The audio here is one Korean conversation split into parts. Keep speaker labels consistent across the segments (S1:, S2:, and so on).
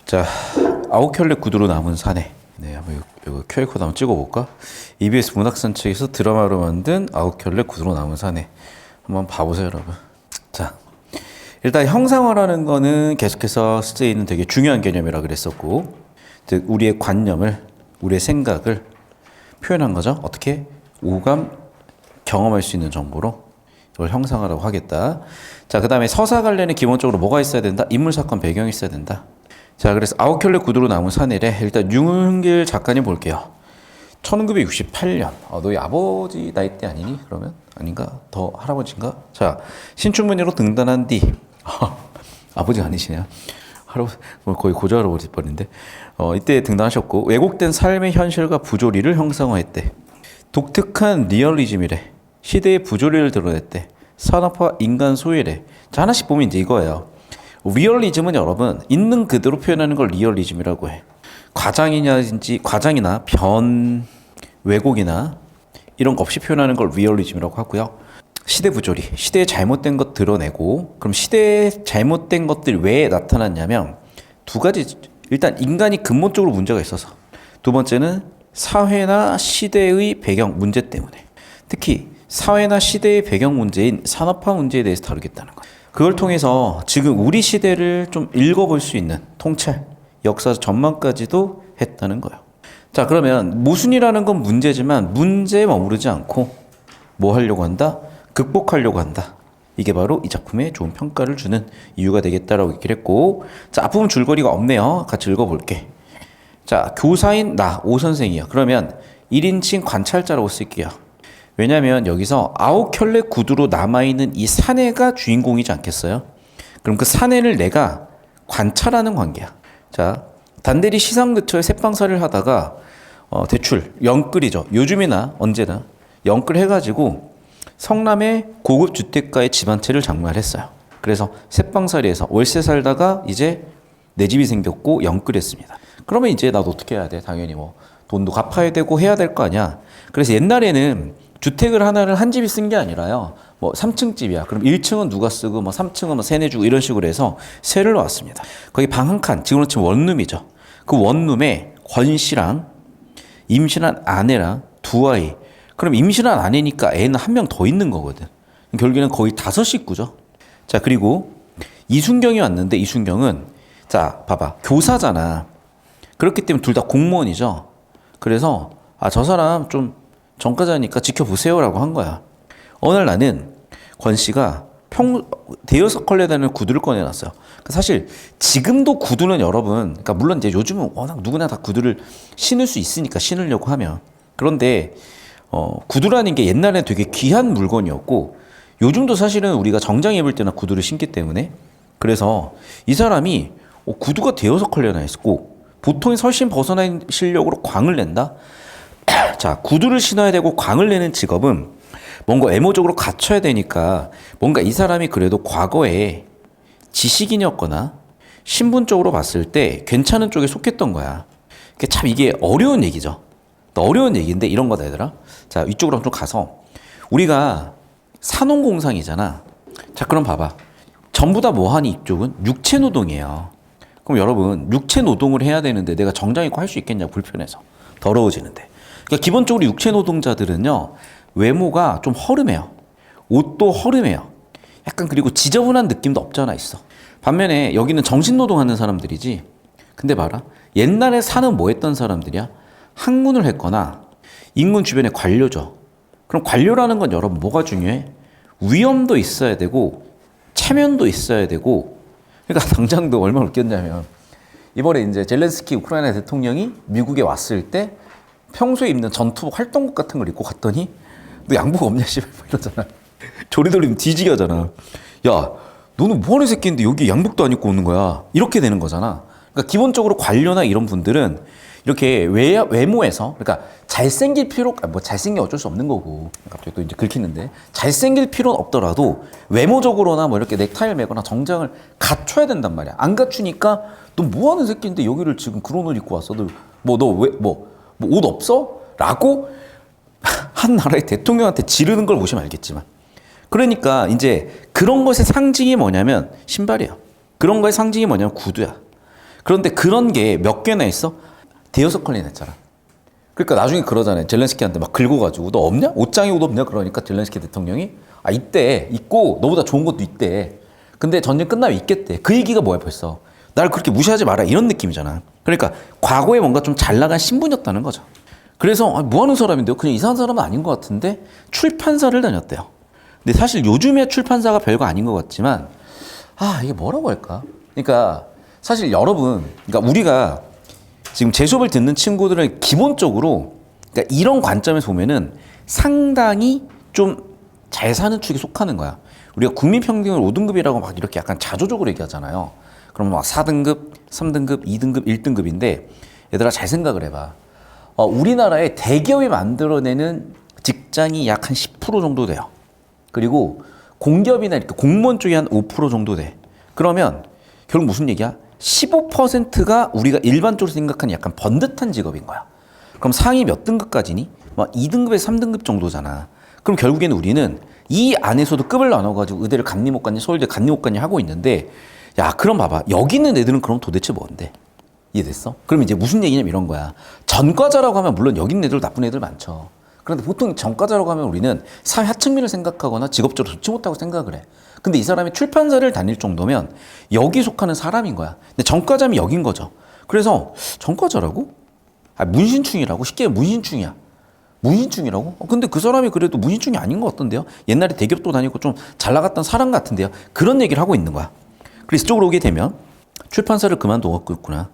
S1: 자, 아웃켤레 구두로 남은 사내. 네, 한번 이거 QR코드 한번 찍어볼까? EBS 문학산 측에서 드라마로 만든 아웃켤레 구두로 남은 사내. 한번 봐보세요, 여러분. 자, 일단 형상화라는 거는 계속해서 쓰이는 되게 중요한 개념이라 그랬었고, 즉 우리의 관념을, 우리의 생각을 표현한 거죠. 어떻게? 오감, 경험할 수 있는 정보로 이걸 형상화라고 하겠다. 자, 그 다음에 서사 관련에 기본적으로 뭐가 있어야 된다? 인물, 사건, 배경이 있어야 된다. 자, 그래서 아웃켤레 구두로 남은 사내래. 일단 윤길 작가님 볼게요. 1968년. 너희 아버지 나이대 아니니? 그러면? 아닌가? 더 할아버지인가? 자, 신춘문예로 등단한 뒤 아버지가 아니시네요. 할아버지, 거의 고조할아버지 뻔인데. 이때 등단하셨고 왜곡된 삶의 현실과 부조리를 형상화했대. 독특한 리얼리즘이래. 시대의 부조리를 드러냈대. 산업화 인간 소외래. 자, 하나씩 보면 이제 이거예요. 리얼리즘은 여러분 있는 그대로 표현하는 걸 리얼리즘이라고 해. 과장이나 변, 왜곡이나 이런 거 없이 표현하는 걸 리얼리즘이라고 하고요. 시대 부조리, 시대에 잘못된 것 드러내고, 그럼 시대에 잘못된 것들이 왜 나타났냐면 두 가지. 일단 인간이 근본적으로 문제가 있어서, 두 번째는 사회나 시대의 배경 문제 때문에, 특히 사회나 시대의 배경 문제인 산업화 문제에 대해서 다루겠다는 거예요. 그걸 통해서 지금 우리 시대를 좀 읽어볼 수 있는 통찰, 역사적 전망까지도 했다는 거예요. 자, 그러면 모순이라는 건 문제지만 문제에 머무르지 않고 뭐 하려고 한다? 극복하려고 한다. 이게 바로 이 작품에 좋은 평가를 주는 이유가 되겠다라고 얘기를 했고, 자, 앞부분 줄거리가 없네요. 같이 읽어볼게. 자, 교사인 나, 오 선생이요. 그러면 1인칭 관찰자라고 쓸게요. 왜냐면 여기서 아웃켤레 구두로 남아있는 이 사내가 주인공이지 않겠어요? 그럼 그 사내를 내가 관찰하는 관계야. 자, 단대리 시상대처에 새빵살이를 하다가 대출, 영끌이죠. 요즘이나 언제나 영끌 해가지고 성남의 고급 주택가의 집 한 채를 장만했어요. 그래서 새빵살이에서 월세 살다가 이제 내 집이 생겼고 영끌했습니다. 그러면 이제 나도 어떻게 해야 돼? 당연히 뭐 돈도 갚아야 되고 해야 될 거 아니야. 그래서 옛날에는 주택을 하나를 한 집이 쓴 게 아니라요. 뭐 3층 집이야. 그럼 1층은 누가 쓰고 뭐 3층은 뭐 세내 주고 이런 식으로 해서 세를 놓았습니다. 거기 방 한 칸, 지금으로 치면 원룸이죠. 그 원룸에 권 씨랑 임신한 아내랑 두 아이. 그럼 임신한 아내니까 애는 한 명 더 있는 거거든. 결국에는 거의 5식구죠. 자, 그리고 이순경이 왔는데 이순경은, 자, 봐봐. 교사잖아. 그렇기 때문에 둘 다 공무원이죠. 그래서 저 사람 좀 전과자니까 지켜보세요라고 한 거야. 어느 날 나는 권 씨가 대여섯 컬레 되는 구두를 꺼내놨어요. 사실 지금도 구두는 여러분, 그러니까 물론 이제 요즘은 워낙 누구나 다 구두를 신을 수 있으니까 신으려고 하면. 그런데 구두라는 게 옛날에 되게 귀한 물건이었고, 요즘도 사실은 우리가 정장 입을 때나 구두를 신기 때문에. 그래서 이 사람이 구두가 대여섯 컬레나 있고 보통의 설신 벗어난 실력으로 광을 낸다. 자, 구두를 신어야 되고 광을 내는 직업은 뭔가 외모적으로 갖춰야 되니까 뭔가 이 사람이 그래도 과거에 지식인이었거나 신분적으로 봤을 때 괜찮은 쪽에 속했던 거야. 참 이게 어려운 얘기죠. 어려운 얘기인데 이런 거다 얘들아. 자, 이쪽으로 좀 가서 우리가 산업공상이잖아. 자, 그럼 봐봐. 전부 다 뭐하니 이쪽은? 육체노동이에요. 그럼 여러분 육체노동을 해야 되는데 내가 정장 입고 할 수 있겠냐? 불편해서. 더러워지는데. 그러니까 기본적으로 육체 노동자들은요, 외모가 좀 허름해요. 옷도 허름해요. 약간 그리고 지저분한 느낌도 없잖아 있어. 반면에 여기는 정신노동하는 사람들이지. 근데 봐라. 옛날에 사는 뭐 했던 사람들이야? 학문을 했거나 인문 주변에 관료죠. 그럼 관료라는 건 여러분 뭐가 중요해? 위엄도 있어야 되고 체면도 있어야 되고. 그러니까 당장도 얼마나 웃겼냐면 이번에 이제 젤렌스키 우크라이나 대통령이 미국에 왔을 때 평소에 입는 전투복 활동복 같은 걸 입고 갔더니 너 양복 없냐 씨발 이러잖아. 조리 돌리면 뒤지게 하잖아. 야, 너는 뭐하는 새끼인데 여기 양복도 안 입고 오는 거야. 이렇게 되는 거잖아. 그러니까 기본적으로 관료나 이런 분들은 이렇게 외모에서, 그러니까 잘생길 뭐 잘생긴 어쩔 수 없는 거고, 갑자기 또 이제 긁히는데, 잘생길 필요는 없더라도 외모적으로나 뭐 이렇게 넥타이를 매거나 정장을 갖춰야 된단 말이야. 안 갖추니까 너 뭐하는 새끼인데 여기를 지금 그런 옷 입고 왔어. 너 옷 없어? 라고 한 나라의 대통령한테 지르는 걸 보시면 알겠지만. 그러니까 이제 그런 것의 상징이 뭐냐면 신발이에요. 그런 거의 상징이 뭐냐면 구두야. 그런데 그런 게 몇 개나 있어? 대여섯 컬이나 했잖아. 그러니까 나중에 그러잖아요. 젤렌스키한테 막 긁어가지고 너 없냐? 옷장에 옷 없냐? 그러니까 젤렌스키 대통령이 있대. 있고 너보다 좋은 것도 있대. 근데 전쟁 끝나면 있겠대. 그 얘기가 뭐야 벌써. 날 그렇게 무시하지 마라 이런 느낌이잖아. 그러니까 과거에 뭔가 좀 잘 나간 신분이었다는 거죠. 그래서 뭐 하는 사람인데요? 그냥 이상한 사람은 아닌 것 같은데 출판사를 다녔대요. 근데 사실 요즘에 출판사가 별거 아닌 것 같지만 이게 뭐라고 할까? 그러니까 사실 여러분, 그러니까 우리가 지금 제 수업을 듣는 친구들은 기본적으로 그러니까 이런 관점에서 보면은 상당히 좀 잘 사는 축에 속하는 거야. 우리가 국민평균을 5등급이라고 막 이렇게 약간 자조적으로 얘기하잖아요. 그러면 막 4등급, 3등급, 2등급, 1등급인데 얘들아 잘 생각을 해봐. 우리나라의 대기업이 만들어내는 직장이 약 한 10% 정도 돼요. 그리고 공기업이나 이렇게 공무원 쪽이 한 5% 정도 돼. 그러면 결국 무슨 얘기야? 15%가 우리가 일반적으로 생각하는 약간 번듯한 직업인 거야. 그럼 상위 몇 등급까지니? 막 2등급에서 3등급 정도잖아. 그럼 결국에는 우리는 이 안에서도 급을 나눠가지고 의대를 갔니 못 갔니 서울대 갔니 못 갔니 하고 있는데 야 그럼 봐봐. 여기 있는 애들은 그럼 도대체 뭔데? 이해됐어? 그럼 이제 무슨 얘기냐면 이런 거야. 전과자라고 하면 물론 여기 있는 애들 나쁜 애들 많죠. 그런데 보통 전과자라고 하면 우리는 사회 하층민을 생각하거나 직업적으로 좋지 못하고 생각을 해. 근데 이 사람이 출판사를 다닐 정도면 여기 속하는 사람인 거야. 근데 전과자면 여긴 거죠. 그래서 전과자라고? 문신충이라고? 쉽게 문신충이야. 문신충이라고? 근데 그 사람이 그래도 문신충이 아닌 것 같던데요? 옛날에 대기업도 다니고 좀 잘 나갔던 사람 같은데요? 그런 얘기를 하고 있는 거야. 그래서 이쪽으로 오게 되면 출판사를 그만두었고 있구나.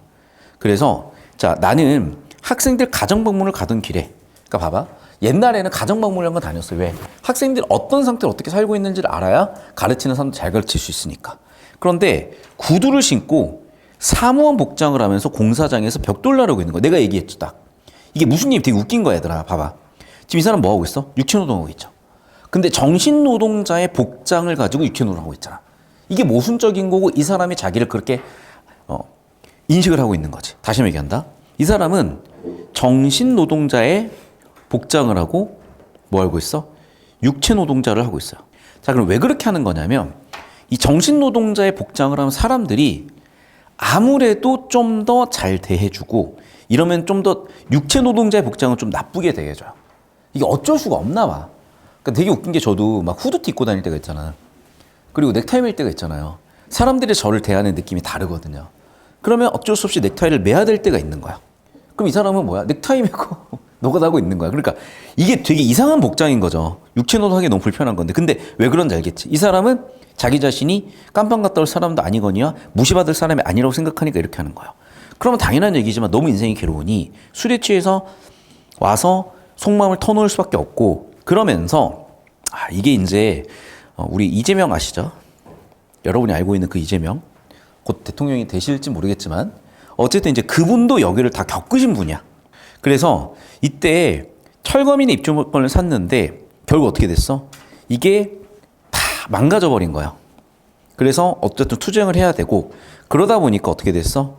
S1: 그래서 자 나는 학생들 가정방문을 가던 길에 그러니까 봐봐. 옛날에는 가정방문이라는 건 다녔어요. 왜? 학생들이 어떤 상태로 어떻게 살고 있는지를 알아야 가르치는 사람도 잘 가르칠 수 있으니까. 그런데 구두를 신고 사무원 복장을 하면서 공사장에서 벽돌 나르고 있는 거야. 내가 얘기했죠. 딱. 이게 무슨 일이 되게 웃긴 거야 얘들아. 봐봐. 지금 이 사람 뭐 하고 있어? 육체노동하고 있죠. 근데 정신노동자의 복장을 가지고 육체노동하고 있잖아. 이게 모순적인 거고 이 사람이 자기를 그렇게 인식을 하고 있는 거지. 다시 한번 얘기한다. 이 사람은 정신노동자의 복장을 하고 뭐 하고 있어? 육체노동자를 하고 있어요. 자 그럼 왜 그렇게 하는 거냐면 이 정신노동자의 복장을 하면 사람들이 아무래도 좀 더 잘 대해주고 이러면 좀 더 육체노동자의 복장은 좀 나쁘게 대해줘요. 이게 어쩔 수가 없나 봐. 그러니까 되게 웃긴 게 저도 막 후드티 입고 다닐 때가 있잖아. 그리고 넥타이 맬 때가 있잖아요. 사람들이 저를 대하는 느낌이 다르거든요. 그러면 어쩔 수 없이 넥타이를 매야 될 때가 있는 거야. 그럼 이 사람은 뭐야? 넥타이 매고 노가다하고 있는 거야. 그러니까 이게 되게 이상한 복장인 거죠. 육체노동하기 너무 불편한 건데. 근데 왜 그런지 알겠지? 이 사람은 자기 자신이 깜빵 갔다 올 사람도 아니거니와 무시받을 사람이 아니라고 생각하니까 이렇게 하는 거예요. 그러면 당연한 얘기지만 너무 인생이 괴로우니 술에 취해서 와서 속마음을 터놓을 수밖에 없고 그러면서 이게 이제 우리 이재명 아시죠? 여러분이 알고 있는 그 이재명 곧 대통령이 되실지 모르겠지만 어쨌든 이제 그분도 여기를 다 겪으신 분이야. 그래서 이때 철거민의 입주권을 샀는데 결국 어떻게 됐어? 이게 다 망가져 버린 거야. 그래서 어쨌든 투쟁을 해야 되고 그러다 보니까 어떻게 됐어?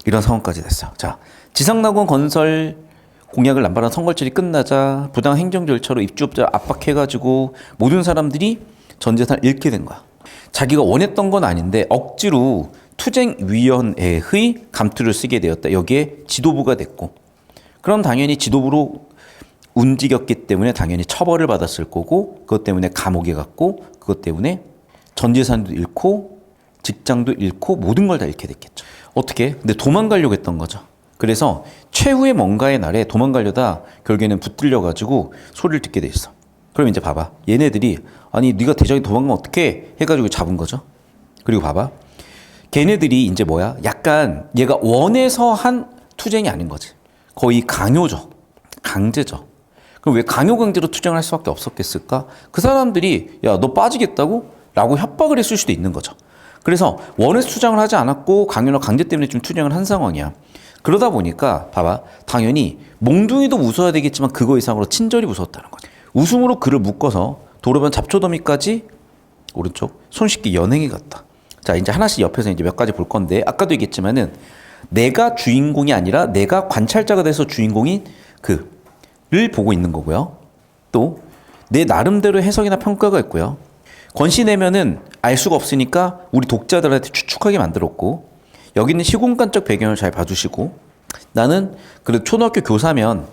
S1: 이런 상황까지 됐어. 자, 지상낙원 건설 공약을 남발한 선거철이 끝나자 부당 행정 절차로 입주업자 압박해가지고 모든 사람들이 전 재산을 잃게 된 거야. 자기가 원했던 건 아닌데 억지로 투쟁위원회의 감투를 쓰게 되었다. 여기에 지도부가 됐고 그럼 당연히 지도부로 움직였기 때문에 당연히 처벌을 받았을 거고 그것 때문에 감옥에 갔고 그것 때문에 전 재산도 잃고 직장도 잃고 모든 걸 다 잃게 됐겠죠. 어떻게? 근데 도망가려고 했던 거죠. 그래서 최후의 뭔가의 날에 도망가려다 결국에는 붙들려가지고 소리를 듣게 돼 있어. 그럼 이제 봐봐. 얘네들이 아니 네가 대장이 도망가면 어떡해? 해가지고 잡은 거죠. 그리고 봐봐. 걔네들이 이제 뭐야? 약간 얘가 원해서 한 투쟁이 아닌 거지. 거의 강요죠. 강제죠. 그럼 왜 강요 강제로 투쟁을 할 수밖에 없었겠을까? 그 사람들이 야 너 빠지겠다고? 라고 협박을 했을 수도 있는 거죠. 그래서 원해서 투쟁을 하지 않았고 강요나 강제 때문에 좀 투쟁을 한 상황이야. 그러다 보니까 봐봐. 당연히 몽둥이도 무서워야 되겠지만 그거 이상으로 친절이 무서웠다는 거지. 웃음으로 그를 묶어서 도로변 잡초더미까지 오른쪽 손쉽게 연행해 갔다. 자 이제 하나씩 옆에서 이제 몇 가지 볼 건데 아까도 얘기했지만은 내가 주인공이 아니라 내가 관찰자가 돼서 주인공인 그를 보고 있는 거고요. 또 내 나름대로 해석이나 평가가 있고요. 권씨 내면은 알 수가 없으니까 우리 독자들한테 추측하게 만들었고 여기 있는 시공간적 배경을 잘 봐주시고, 나는 그래도 초등학교 교사면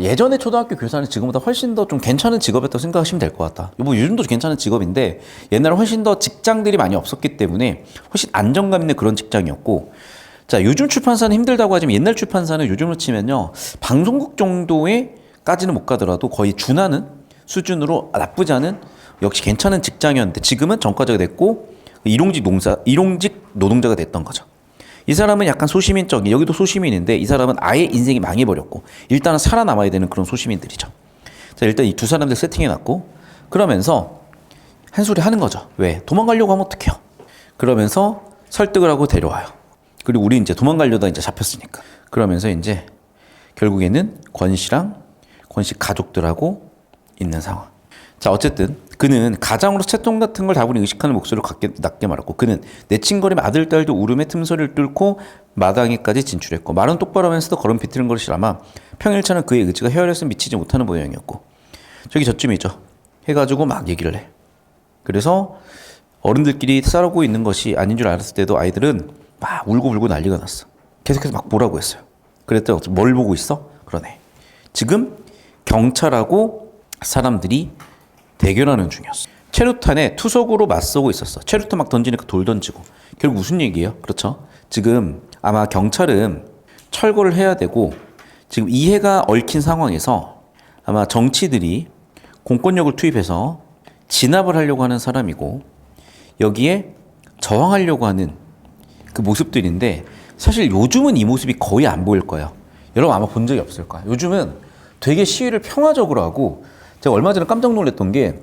S1: 예전에 초등학교 교사는 지금보다 훨씬 더 좀 괜찮은 직업이었다고 생각하시면 될 것 같다. 뭐 요즘도 괜찮은 직업인데 옛날에 훨씬 더 직장들이 많이 없었기 때문에 훨씬 안정감 있는 그런 직장이었고, 자, 요즘 출판사는 힘들다고 하지만 옛날 출판사는 요즘으로 치면요, 방송국 정도에까지는 못 가더라도 거의 준하는 수준으로 나쁘지 않은 역시 괜찮은 직장이었는데 지금은 전과자가 됐고 일용직 노동자가 됐던 거죠. 이 사람은 약간 소시민적인, 여기도 소시민인데 이 사람은 아예 인생이 망해버렸고 일단은 살아남아야 되는 그런 소시민들이죠. 자, 일단 이 두 사람들 세팅해놨고 그러면서 한 소리 하는 거죠. 왜? 도망가려고 하면 어떡해요? 그러면서 설득을 하고 데려와요. 그리고 우리 이제 도망가려다 이제 잡혔으니까. 그러면서 이제 결국에는 권 씨랑 권 씨 가족들하고 있는 상황. 자, 어쨌든 그는 가장으로 채통 같은 걸 다분히 의식하는 목소리를 낮게 말했고, 그는 내친거리며 아들, 딸도 울음의 틈소리를 뚫고 마당에까지 진출했고, 말은 똑바로 하면서도 걸음 비틀는 것이 아마 평일처럼 그의 의지가 헤어려서 미치지 못하는 모양이었고, 저기 저쯤이죠. 해가지고 막 얘기를 해. 그래서 어른들끼리 싸우고 있는 것이 아닌 줄 알았을 때도 아이들은 막 울고 난리가 났어. 계속해서 막 뭐라고 했어요. 그랬더니 뭘 보고 있어? 그러네. 지금 경찰하고 사람들이 대결하는 중이었어. 체류탄에 투석으로 맞서고 있었어. 체류탄 막 던지니까 돌 던지고. 결국 무슨 얘기예요? 그렇죠. 지금 아마 경찰은 철거를 해야 되고 지금 이해가 얽힌 상황에서 아마 정치들이 공권력을 투입해서 진압을 하려고 하는 사람이고 여기에 저항하려고 하는 그 모습들인데 사실 요즘은 이 모습이 거의 안 보일 거예요. 여러분 아마 본 적이 없을 거예요. 요즘은 되게 시위를 평화적으로 하고 제가 얼마 전에 깜짝 놀랐던 게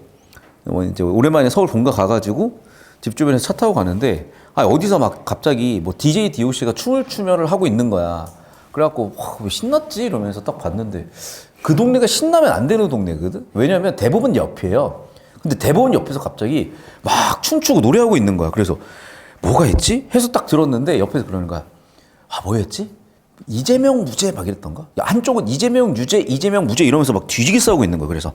S1: 이제 오랜만에 서울 본가 가가지고 집 주변에서 차 타고 가는데 어디서 막 갑자기 뭐 DJ DOC가 춤을 추면을 하고 있는 거야. 그래갖고 왜 신났지 이러면서 딱 봤는데 그 동네가 신나면 안 되는 동네거든. 왜냐면 대법원 옆이에요. 근데 대법원 옆에서 갑자기 막 춤추고 노래하고 있는 거야. 그래서 뭐가 있지? 해서 딱 들었는데 옆에서 그러는 거야. 뭐였지? 이재명 무죄 막 이랬던가? 한쪽은 이재명 유죄, 이재명 무죄 이러면서 막 뒤지게 싸우고 있는 거야. 그래서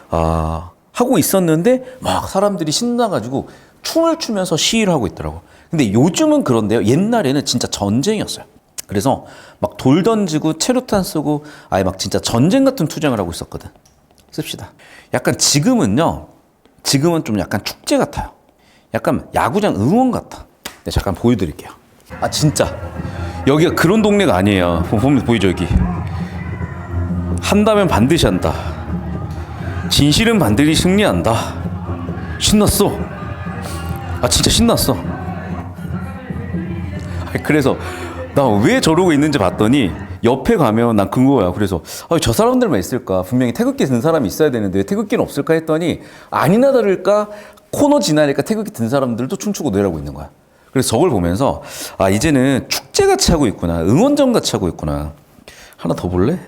S1: 하고 있었는데 막 사람들이 신나가지고 춤을 추면서 시위를 하고 있더라고. 근데 요즘은 그런데요. 옛날에는 진짜 전쟁이었어요. 그래서 막 돌 던지고 체류탄 쓰고 아예 막 진짜 전쟁 같은 투쟁을 하고 있었거든. 씁시다. 약간 지금은 좀 약간 축제 같아요. 약간 야구장 응원 같아. 네, 잠깐 보여드릴게요. 진짜 여기가 그런 동네가 아니에요. 보면 보이죠 여기. 한다면 반드시 한다. 진실은 반드시 승리한다. 신났어. 진짜 신났어. 그래서 나 왜 저러고 있는지 봤더니 옆에 가면 난 그거야. 그래서 저 사람들만 있을까? 분명히 태극기 든 사람이 있어야 되는데 왜 태극기는 없을까 했더니 아니나 다를까 코너 지나니까 태극기 든 사람들도 춤추고 노래하고 있는 거야. 그래서 저걸 보면서 이제는 축제같이 하고 있구나. 응원전같이 하고 있구나. 하나 더 볼래?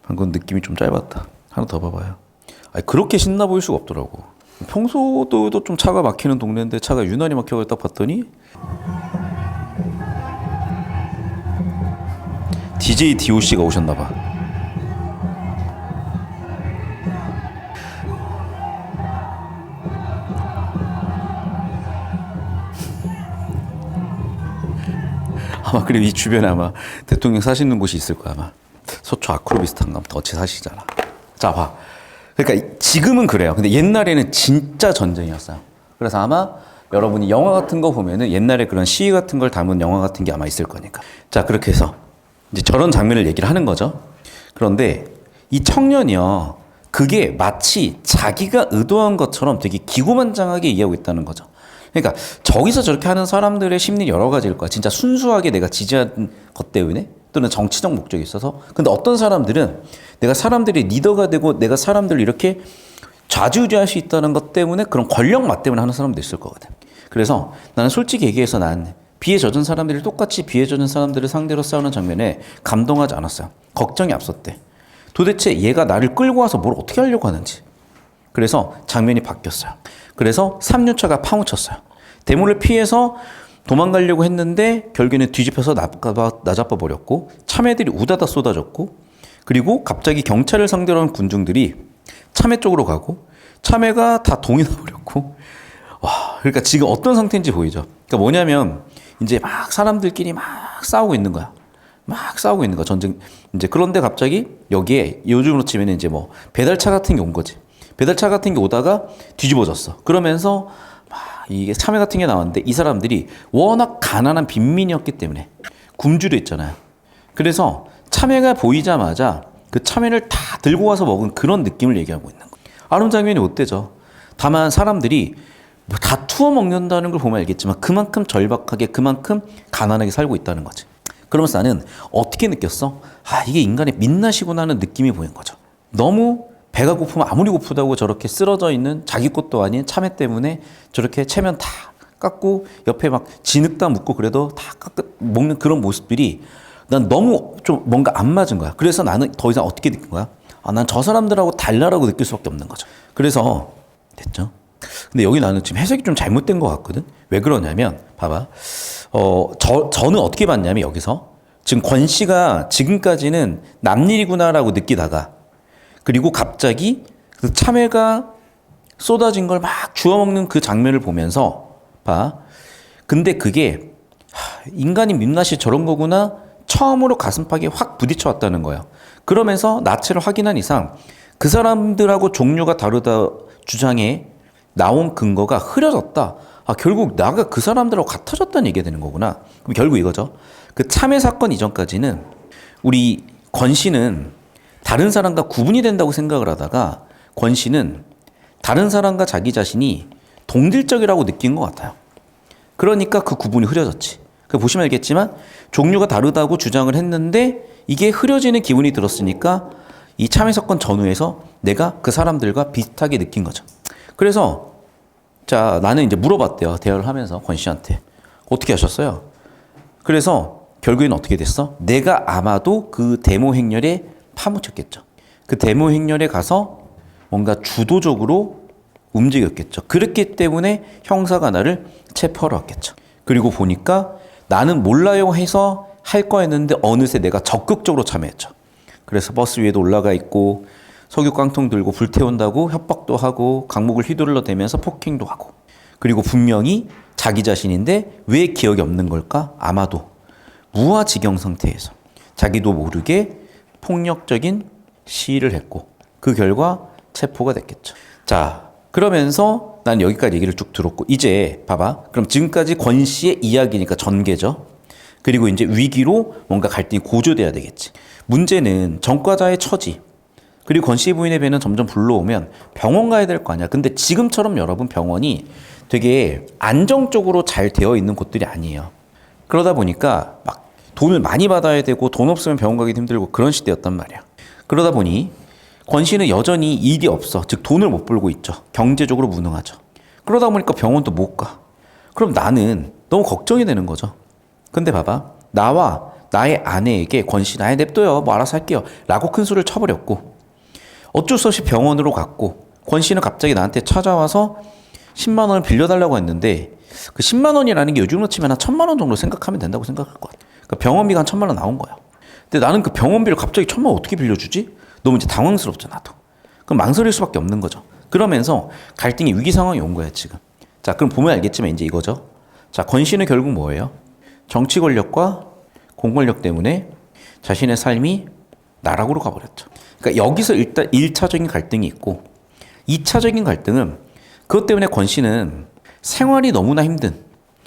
S1: 방금 느낌이 좀 짧았다. 하나 더 봐봐요. 그렇게 신나 보일 수가 없더라고. 평소도 좀 차가 막히는 동네인데 차가 유난히 막혀서 딱 봤더니 DJ DOC가 오셨나 봐. 그리고 이 주변에 아마 대통령 사시는 곳이 있을 거야. 아마 서초 아크로비스탄가 덫에 사시잖아. 자, 봐. 그러니까 지금은 그래요. 근데 옛날에는 진짜 전쟁이었어요. 그래서 아마 여러분이 영화 같은 거 보면은 옛날에 그런 시위 같은 걸 담은 영화 같은 게 아마 있을 거니까. 자, 그렇게 해서 이제 저런 장면을 얘기를 하는 거죠. 그런데 이 청년이요, 그게 마치 자기가 의도한 것처럼 되게 기고만장하게 이해하고 있다는 거죠. 그러니까 저기서 저렇게 하는 사람들의 심리 여러 가지일 거야. 진짜 순수하게 내가 지지한 것 때문에 또는 정치적 목적이 있어서. 근데 어떤 사람들은 내가 사람들이 리더가 되고 내가 사람들을 이렇게 좌지우지할 수 있다는 것 때문에 그런 권력맛 때문에 하는 사람도 있을 거거든. 그래서 나는 솔직히 얘기해서 난 비에 젖은 사람들이 똑같이 비에 젖은 사람들을 상대로 싸우는 장면에 감동하지 않았어요. 걱정이 앞섰대. 도대체 얘가 나를 끌고 와서 뭘 어떻게 하려고 하는지. 그래서 장면이 바뀌었어요. 그래서 3륜차가 파묻혔어요. 대문을 피해서 도망가려고 했는데 결국에는 뒤집혀서 나잡아 버렸고 참외들이 우다다 쏟아졌고 그리고 갑자기 경찰을 상대로 한 군중들이 참외 쪽으로 가고 참외가 다 동이 나버렸고 그러니까 지금 어떤 상태인지 보이죠. 그러니까 뭐냐면 이제 막 사람들끼리 막 싸우고 있는 거야. 막 싸우고 있는 거야. 전쟁. 이제 그런데 갑자기 여기에 요즘으로 치면 이제 뭐 배달차 같은 게 온 거지. 배달차 같은 게 오다가 뒤집어졌어. 그러면서 막 이게 참외 같은 게 나왔는데 이 사람들이 워낙 가난한 빈민이었기 때문에 굶주려 있잖아요. 그래서 참외가 보이자마자 그 참외를 다 들고 와서 먹은 그런 느낌을 얘기하고 있는 거예요. 아름 장면이 어때죠? 다만 사람들이 뭐 다투어 먹는다는 걸 보면 알겠지만 그만큼 절박하게 그만큼 가난하게 살고 있다는 거지. 그러면서 나는 어떻게 느꼈어? 아, 이게 인간의 민낯이구나 하는 느낌이 보인 거죠. 너무 배가 고프면 아무리 고프다고 저렇게 쓰러져 있는 자기 것도 아닌 참외 때문에 저렇게 체면 다 깎고 옆에 막 진흙다 묻고 그래도 다 먹는 그런 모습들이 난 너무 좀 뭔가 안 맞은 거야. 그래서 나는 더 이상 어떻게 느낀 거야? 아, 난 저 사람들하고 달라라고 느낄 수밖에 없는 거죠. 그래서 됐죠? 근데 여기 나는 지금 해석이 좀 잘못된 것 같거든. 왜 그러냐면 봐봐. 저는 어떻게 봤냐면 여기서 지금 권 씨가 지금까지는 남일이구나라고 느끼다가 그리고 갑자기 그 참외가 쏟아진 걸 막 주워 먹는 그 장면을 보면서 봐. 근데 그게 인간이 민낯이 저런 거구나 처음으로 가슴팍에 확 부딪혀 왔다는 거예요. 그러면서 나체를 확인한 이상 그 사람들하고 종류가 다르다 주장에 나온 근거가 흐려졌다. 아, 결국 나가 그 사람들하고 같아졌다는 얘기가 되는 거구나. 그럼 결국 이거죠. 그 참회 사건 이전까지는 우리 권 씨는 다른 사람과 구분이 된다고 생각을 하다가 권 씨는 다른 사람과 자기 자신이 동질적이라고 느낀 것 같아요. 그러니까 그 구분이 흐려졌지. 그 보시면 알겠지만 종류가 다르다고 주장을 했는데 이게 흐려지는 기분이 들었으니까 이 참회 사건 전후에서 내가 그 사람들과 비슷하게 느낀 거죠. 그래서 자 나는 이제 물어봤대요. 대화를 하면서 권 씨한테 어떻게 하셨어요? 그래서 결국에는 어떻게 됐어? 내가 아마도 그 데모 행렬에 파묻혔겠죠. 그 데모 행렬에 가서 뭔가 주도적으로 움직였겠죠. 그렇기 때문에 형사가 나를 체포하러 왔겠죠. 그리고 보니까 나는 몰라요 해서 할 거였는데 어느새 내가 적극적으로 참여했죠. 그래서 버스 위에도 올라가 있고 석유 깡통 들고 불태운다고 협박도 하고 강목을 휘둘러 대면서 폭행도 하고 그리고 분명히 자기 자신인데 왜 기억이 없는 걸까? 아마도 무아지경 상태에서 자기도 모르게 폭력적인 시위를 했고 그 결과 체포가 됐겠죠. 자, 그러면서 난 여기까지 얘기를 쭉 들었고 이제 봐봐. 그럼 지금까지 권 씨의 이야기니까 전개죠. 그리고 이제 위기로 뭔가 갈등이 고조돼야 되겠지. 문제는 전과자의 처지 그리고 권 씨 부인의 배는 점점 불러오면 병원 가야 될 거 아니야. 근데 지금처럼 여러분 병원이 되게 안정적으로 잘 되어 있는 곳들이 아니에요. 그러다 보니까 막 돈을 많이 받아야 되고 돈 없으면 병원 가기 힘들고 그런 시대였단 말이야. 그러다 보니 권 씨는 여전히 일이 없어. 즉 돈을 못 벌고 있죠. 경제적으로 무능하죠. 그러다 보니까 병원도 못 가. 그럼 나는 너무 걱정이 되는 거죠. 근데 봐봐. 나와 나의 아내에게 권 씨는 아예 냅둬요. 뭐 알아서 할게요. 라고 큰 소리를 쳐버렸고 어쩔 수 없이 병원으로 갔고 권 씨는 갑자기 나한테 찾아와서 10만 원을 빌려달라고 했는데 그 10만 원이라는 게 요즘으로 치면 한 1,000만 원 정도 생각하면 된다고 생각할 것 같아. 그러니까 병원비가 한 1,000만 원 나온 거야. 근데 나는 그 병원비를 갑자기 1,000만 원 어떻게 빌려주지? 너무 이제 당황스럽죠, 나도. 그럼 망설일 수밖에 없는 거죠. 그러면서 갈등이 위기 상황이 온 거야, 지금. 자, 그럼 보면 알겠지만 이제 이거죠. 자, 권 씨는 결국 뭐예요? 정치 권력과 공권력 때문에 자신의 삶이 나락으로 가버렸죠. 그러니까 여기서 일단 1차적인 갈등이 있고 2차적인 갈등은 그것 때문에 권 씨는 생활이 너무나 힘든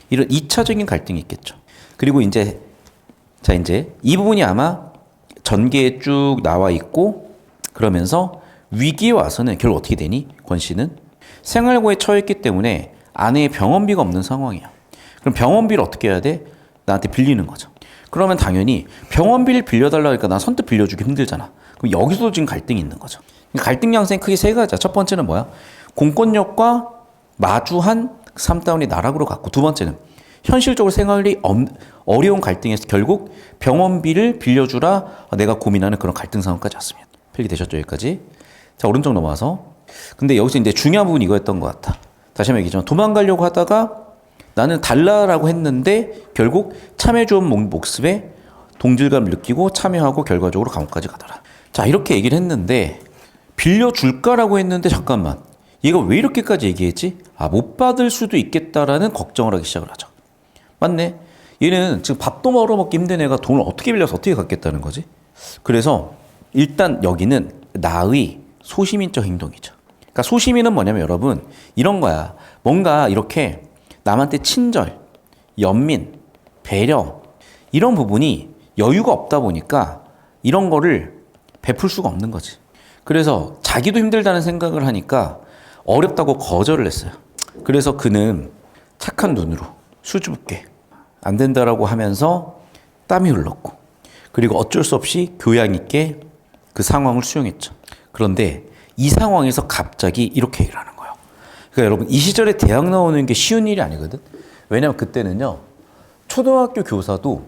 S1: 이런 2차적인 갈등이 있겠죠. 그리고 이제 자 이제 이 부분이 아마 전개에 쭉 나와 있고 그러면서 위기에 와서는 결국 어떻게 되니? 권 씨는 생활고에 처했기 때문에 아내의 병원비가 없는 상황이야. 그럼 병원비를 어떻게 해야 돼? 나한테 빌리는 거죠. 그러면 당연히 병원비를 빌려달라고 하니까 난 선뜻 빌려주기 힘들잖아. 그럼 여기서도 지금 갈등이 있는 거죠. 갈등 양상이 크게 세 가지야. 첫 번째는 뭐야? 공권력과 마주한 3다운이 나락으로 갔고 두 번째는 현실적으로 생활이 어려운 갈등에서 결국 병원비를 빌려주라 내가 고민하는 그런 갈등 상황까지 왔습니다. 필기되셨죠? 여기까지. 자, 오른쪽 넘어와서. 근데 여기서 이제 중요한 부분이 이거였던 것 같아. 다시 한번 얘기하지만 도망가려고 하다가 나는 달라라고 했는데 결국 참여주원 목습에 동질감을 느끼고 참여하고 결과적으로 감옥까지 가더라. 자, 이렇게 얘기를 했는데 빌려줄까라고 했는데 잠깐만. 얘가 왜 이렇게까지 얘기했지? 아, 못 받을 수도 있겠다라는 걱정을 하기 시작을 하죠. 맞네. 얘는 지금 밥도 벌어먹기 힘든 애가 돈을 어떻게 빌려서 어떻게 갚겠다는 거지? 그래서 일단 여기는 나의 소시민적 행동이죠. 그러니까 소시민은 뭐냐면 여러분 이런 거야. 뭔가 이렇게 남한테 친절, 연민, 배려 이런 부분이 여유가 없다 보니까 이런 거를 베풀 수가 없는 거지. 그래서 자기도 힘들다는 생각을 하니까 어렵다고 거절을 했어요. 그래서 그는 착한 눈으로 수줍게 안 된다라고 하면서 땀이 흘렀고 그리고 어쩔 수 없이 교양 있게 그 상황을 수용했죠. 그런데 이 상황에서 갑자기 이렇게 일하는 거예요. 그러니까 여러분 이 시절에 대학 나오는 게 쉬운 일이 아니거든. 왜냐면 그때는요. 초등학교 교사도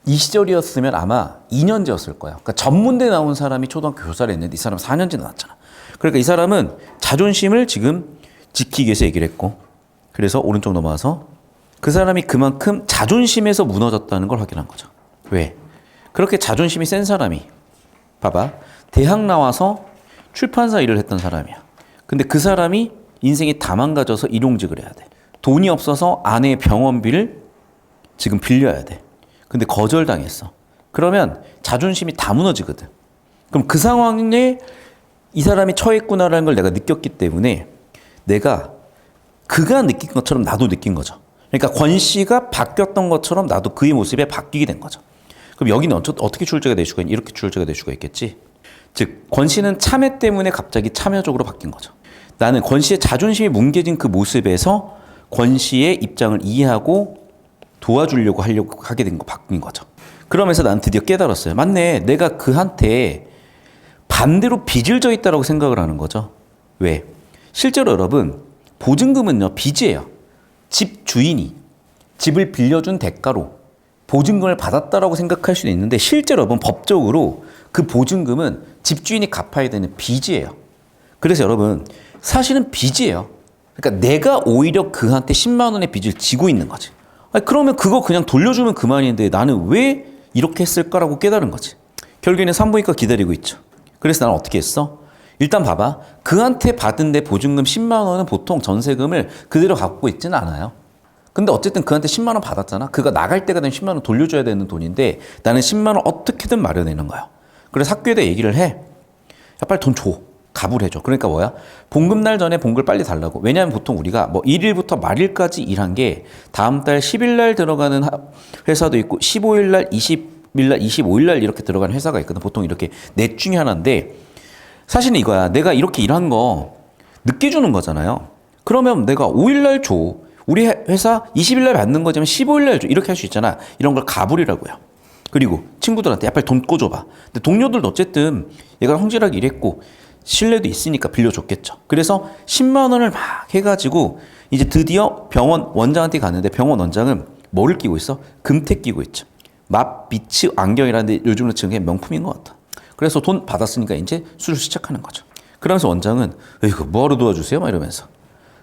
S1: 이 시절이었으면 아마 2년제였을 거예요. 그러니까 전문대 나온 사람이 초등학교 교사를 했는데 이 사람은 4년제 나왔잖아. 그러니까 이 사람은 자존심을 지금 지키기 위해서 얘기를 했고 그래서 오른쪽 넘어와서 그 사람이 그만큼 자존심에서 무너졌다는 걸 확인한 거죠. 왜? 그렇게 자존심이 센 사람이 봐봐. 대학 나와서 출판사 일을 했던 사람이야. 근데 그 사람이 인생이 다 망가져서 일용직을 해야 돼. 돈이 없어서 아내의 병원비를 지금 빌려야 돼. 근데 거절당했어. 그러면 자존심이 다 무너지거든. 그럼 그 상황에 이 사람이 처했구나라는 걸 내가 느꼈기 때문에 내가 그가 느낀 것처럼 나도 느낀 거죠. 그러니까 권 씨가 바뀌었던 것처럼 나도 그의 모습에 바뀌게 된 거죠. 그럼 여기는 어떻게 출제가 될 수가 있니? 이렇게 출제가 될 수가 있겠지. 즉, 권 씨는 참회 때문에 갑자기 참여적으로 바뀐 거죠. 나는 권 씨의 자존심이 뭉개진 그 모습에서 권 씨의 입장을 이해하고 도와주려고 하게 된 거, 바뀐 거죠. 그러면서 난 드디어 깨달았어요. 맞네. 내가 그한테 반대로 빚을 져 있다고 생각을 하는 거죠. 왜? 실제로 여러분, 보증금은요, 빚이에요. 집 주인이 집을 빌려준 대가로 보증금을 받았다라고 생각할 수도 있는데 실제로 여러분 법적으로 그 보증금은 집주인이 갚아야 되는 빚이에요. 그래서 여러분 사실은 빚이에요. 그러니까 내가 오히려 그한테 10만 원의 빚을 지고 있는 거지. 아니, 그러면 그거 그냥 돌려주면 그만인데 나는 왜 이렇게 했을까라고 깨달은 거지. 결국에는 산부인과 기다리고 있죠. 그래서 나는 어떻게 했어? 일단 봐봐. 그한테 받은 내 보증금 10만 원은 보통 전세금을 그대로 갖고 있지는 않아요. 근데 어쨌든 그한테 10만 원 받았잖아. 그가 나갈 때가 되면 10만 원 돌려줘야 되는 돈인데 나는 10만 원 어떻게든 마련해는 거야. 그래서 학교에다 얘기를 해. 야, 빨리 돈 줘. 갑을 해줘. 그러니까 뭐야? 봉급날 전에 봉급을 빨리 달라고. 왜냐하면 보통 우리가 뭐 1일부터 말일까지 일한 게 다음 달 10일 날 들어가는 회사도 있고 15일 날, 20일 날, 25일 날 이렇게 들어가는 회사가 있거든. 보통 이렇게 넷 중에 하나인데 사실은 이거야. 내가 이렇게 일한 거 늦게 주는 거잖아요. 그러면 내가 5일 날 줘. 우리 회사 20일 날 받는 거지만 15일 날 줘. 이렇게 할 수 있잖아. 이런 걸 가불이라고요. 그리고 친구들한테 야 빨리 돈 꿔줘봐. 근데 동료들도 어쨌든 얘가 성실하게 일했고 신뢰도 있으니까 빌려줬겠죠. 그래서 10만 원을 막 해가지고 이제 드디어 병원 원장한테 갔는데 병원 원장은 뭐를 끼고 있어? 금태 끼고 있죠. 맙비치 안경이라는데 요즘은 지금 명품인 것 같아. 그래서 돈 받았으니까 이제 수술 시작하는 거죠. 그러면서 원장은 이거 뭐하러 도와주세요? 막 이러면서.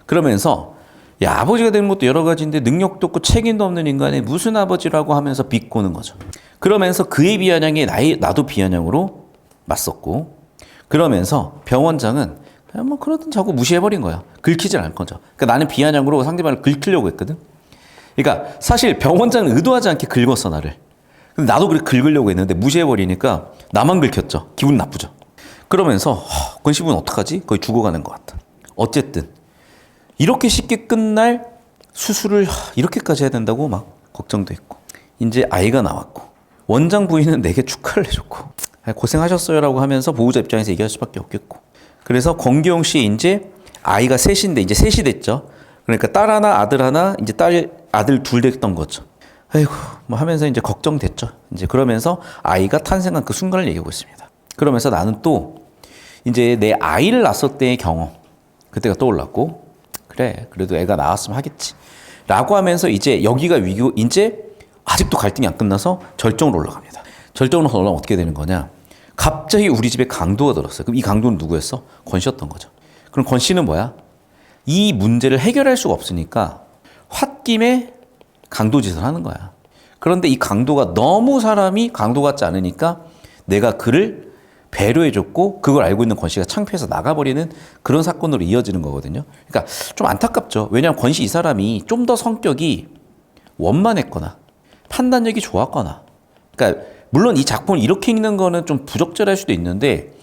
S1: 그러면서 야 아버지가 되는 것도 여러 가지인데 능력도 없고 책임도 없는 인간이 무슨 아버지라고 하면서 비꼬는 거죠. 그러면서 그의 비아냥에 나도 비아냥으로 맞섰고 그러면서 병원장은 그냥 뭐 그러든 자고 무시해버린 거야. 긁히질 않을 거죠. 그러니까 나는 비아냥으로 상대방을 긁히려고 했거든. 그러니까 사실 병원장은 의도하지 않게 긁었어 나를. 근데 나도 그렇게 긁으려고 했는데 무시해버리니까 나만 긁혔죠. 기분 나쁘죠. 그러면서 권씨분 어떡하지? 거의 죽어가는 것 같아. 어쨌든 이렇게 쉽게 끝날 수술을 이렇게까지 해야 된다고 막 걱정도 했고 이제 아이가 나왔고 원장 부인은 내게 축하를 해줬고 고생하셨어요라고 하면서 보호자 입장에서 얘기할 수밖에 없겠고 그래서 권기영 씨 이제 아이가 셋인데 이제 셋이 됐죠. 그러니까 딸 하나 아들 하나 이제 아들 둘 됐던 거죠. 아이고 뭐 하면서 이제 걱정됐죠. 이제 그러면서 아이가 탄생한 그 순간을 얘기하고 있습니다. 그러면서 나는 또 이제 내 아이를 낳았을 때의 경험 그때가 떠올랐고 그래 그래도 애가 나왔으면 하겠지 라고 하면서 이제 여기가 위기고 이제 아직도 갈등이 안 끝나서 절정으로 올라갑니다. 절정으로 올라가면 어떻게 되는 거냐. 갑자기 우리 집에 강도가 들었어요. 그럼 이 강도는 누구였어? 권 씨였던 거죠. 그럼 권 씨는 뭐야? 이 문제를 해결할 수가 없으니까 홧김에 강도 짓을 하는 거야. 그런데 이 강도가 너무 사람이 강도 같지 않으니까 내가 그를 배려해줬고 그걸 알고 있는 권 씨가 창피해서 나가버리는 그런 사건으로 이어지는 거거든요. 그러니까 좀 안타깝죠. 왜냐하면 권 씨 이 사람이 좀 더 성격이 원만했거나 판단력이 좋았거나. 그러니까 물론 이 작품을 이렇게 읽는 거는 좀 부적절할 수도 있는데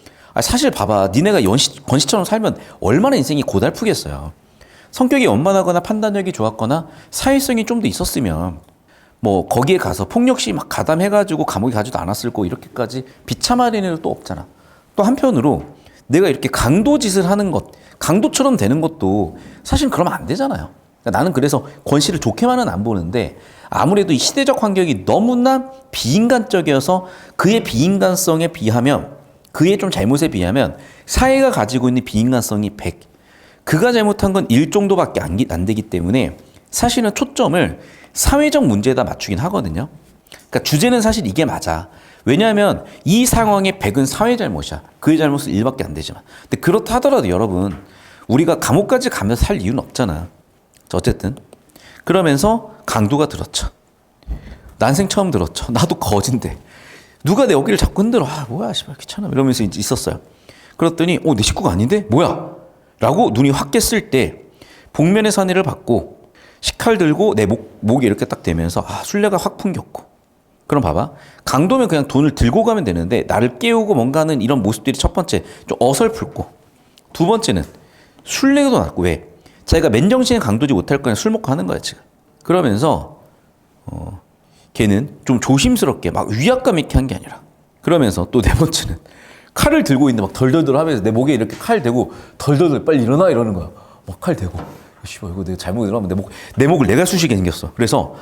S1: 사실 봐봐. 니네가 권씨처럼 살면 얼마나 인생이 고달프겠어요. 성격이 원만하거나 판단력이 좋았거나 사회성이 좀 더 있었으면 뭐 거기에 가서 폭력시 막 가담해가지고 감옥에 가지도 않았을 거고 이렇게까지 비참한 애는 또 없잖아. 또 한편으로 내가 이렇게 강도짓을 하는 것, 강도처럼 되는 것도 사실 그러면 안 되잖아요. 그러니까 나는 그래서 권씨를 좋게만은 안 보는데 아무래도 이 시대적 환경이 너무나 비인간적이어서 그의 비인간성에 비하면 그의 좀 잘못에 비하면 사회가 가지고 있는 비인간성이 100. 그가 잘못한 건 1 정도밖에 안 되기 때문에 사실은 초점을 사회적 문제에다 맞추긴 하거든요. 그러니까 주제는 사실 이게 맞아. 왜냐하면 이 상황의 100은 사회 잘못이야. 그의 잘못은 1밖에 안 되지만. 근데 그렇다 하더라도 여러분 우리가 감옥까지 가면서 살 이유는 없잖아. 어쨌든 그러면서 강도가 들었죠. 난생 처음 들었죠. 나도 거진데 누가 내 어깨를 자꾸 흔들어. 뭐야 씨발 귀찮아 이러면서 있었어요. 그랬더니 내 식구가 아닌데 뭐야 라고 눈이 확 깼을 때 복면의 사내를 받고 식칼 들고 내 목에 이렇게 딱 대면서 술래가 확 풍겼고. 그럼 봐봐. 강도면 그냥 돈을 들고 가면 되는데 나를 깨우고 뭔가 하는 이런 모습들이 첫 번째 좀 어설프고, 두 번째는 술래도 났고. 왜? 자기가 맨정신에 강도지 못할 거냐 술 먹고 하는 거야 지금. 그러면서 걔는 좀 조심스럽게 막 위압감 있게 한 게 아니라, 그러면서 또 네 번째는 칼을 들고 있는데 막 덜덜덜 하면서 내 목에 이렇게 칼 대고 덜덜덜 빨리 일어나 이러는 거야. 막 칼 대고. 씨발 이거 내가 잘못 일어나면 내 목을 내가 쑤시게 생겼어. 그래서